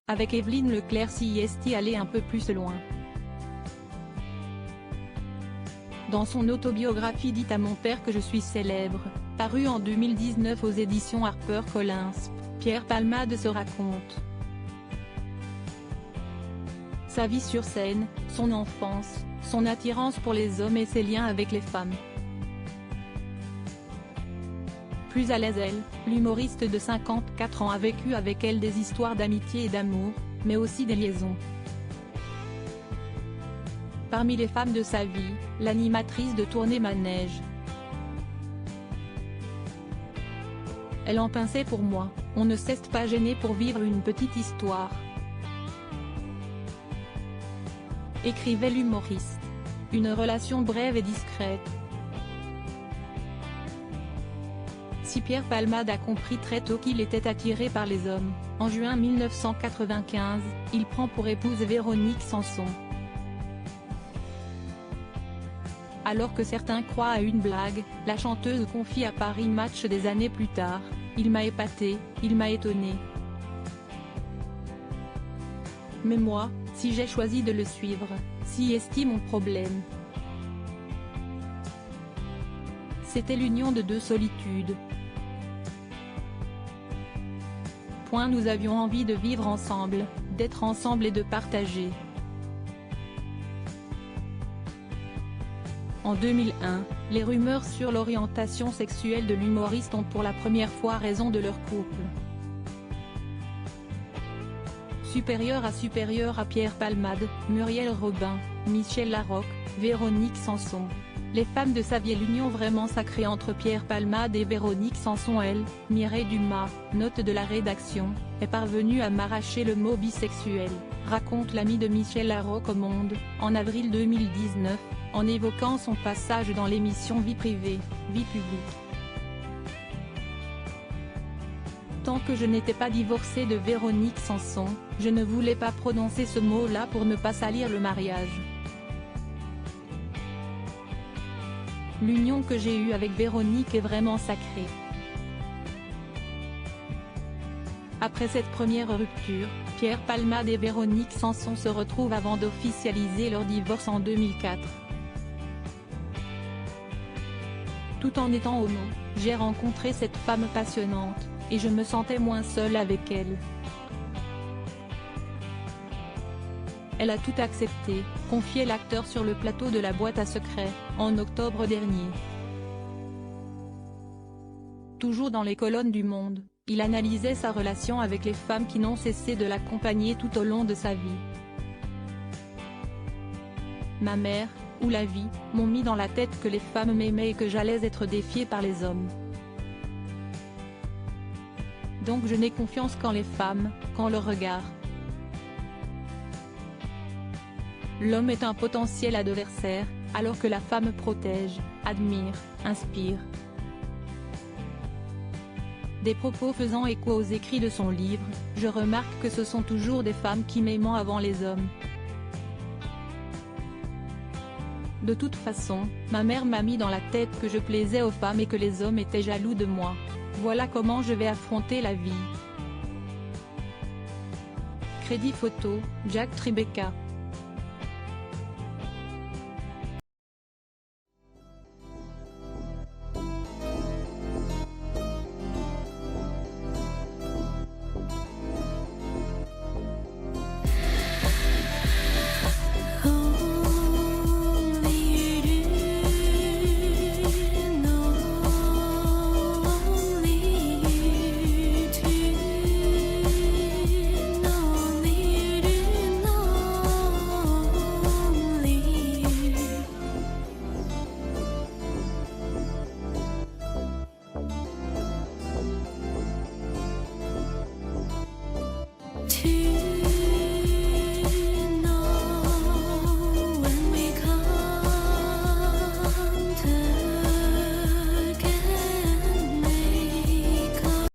Avec Evelyne Leclerc si est allé un peu plus loin. Dans son autobiographie Dites à mon père que je suis célèbre, parue en 2019 aux éditions HarperCollins, Pierre Palmade se raconte sa vie sur scène, son enfance, son attirance pour les hommes et ses liens avec les femmes. Plus à l'aise l'humoriste de 54 ans a vécu avec elle des histoires d'amitié et d'amour, mais aussi des liaisons. Parmi les femmes de sa vie, l'animatrice de tournée Manège. Elle en pinçait pour moi, on ne s'est pas gêné pour vivre une petite histoire. Écrivait l'humoriste. Une relation brève et discrète. Si Pierre Palmade a compris très tôt qu'il était attiré par les hommes, en juin 1995, il prend pour épouse Véronique Sanson. Alors que certains croient à une blague, la chanteuse confie à Paris Match des années plus tard, « Il m'a épaté, il m'a étonné. Mais moi, si j'ai choisi de le suivre, si est mon problème. » C'était l'union de deux solitudes. Nous avions envie de vivre ensemble, d'être ensemble et de partager. En 2001, les rumeurs sur l'orientation sexuelle de l'humoriste ont pour la première fois raison de leur couple. Supérieur à Pierre Palmade, Muriel Robin, Michel Larocque, Véronique Sanson. Les femmes de sa vie, l'union vraiment sacrée entre Pierre Palmade et Véronique Sanson. Mireille Dumas, note de la rédaction, est parvenue à m'arracher le mot bisexuel, raconte l'ami de Michel Larocque au Monde, en avril 2019, en évoquant son passage dans l'émission Vie privée, vie publique. Tant que je n'étais pas divorcée de Véronique Sanson, je ne voulais pas prononcer ce mot-là pour ne pas salir le mariage. L'union que j'ai eue avec Véronique est vraiment sacrée. Après cette première rupture, Pierre Palmade et Véronique Sanson se retrouvent avant d'officialiser leur divorce en 2004. Tout en étant homo, j'ai rencontré cette femme passionnante, et je me sentais moins seule avec elle. Elle a tout accepté, confiait l'acteur sur le plateau de La Boîte à secrets, en octobre dernier. Toujours dans les colonnes du Monde, il analysait sa relation avec les femmes qui n'ont cessé de l'accompagner tout au long de sa vie. Ma mère, ou la vie, m'ont mis dans la tête que les femmes m'aimaient et que j'allais être défiée par les hommes. Donc je n'ai confiance qu'en les femmes, qu'en leur regard. L'homme est un potentiel adversaire, alors que la femme protège, admire, inspire. Des propos faisant écho aux écrits de son livre, je remarque que ce sont toujours des femmes qui m'aiment avant les hommes. De toute façon, ma mère m'a mis dans la tête que je plaisais aux femmes et que les hommes étaient jaloux de moi. Voilà comment je vais affronter la vie. Crédit photo, Jack Tribeca. To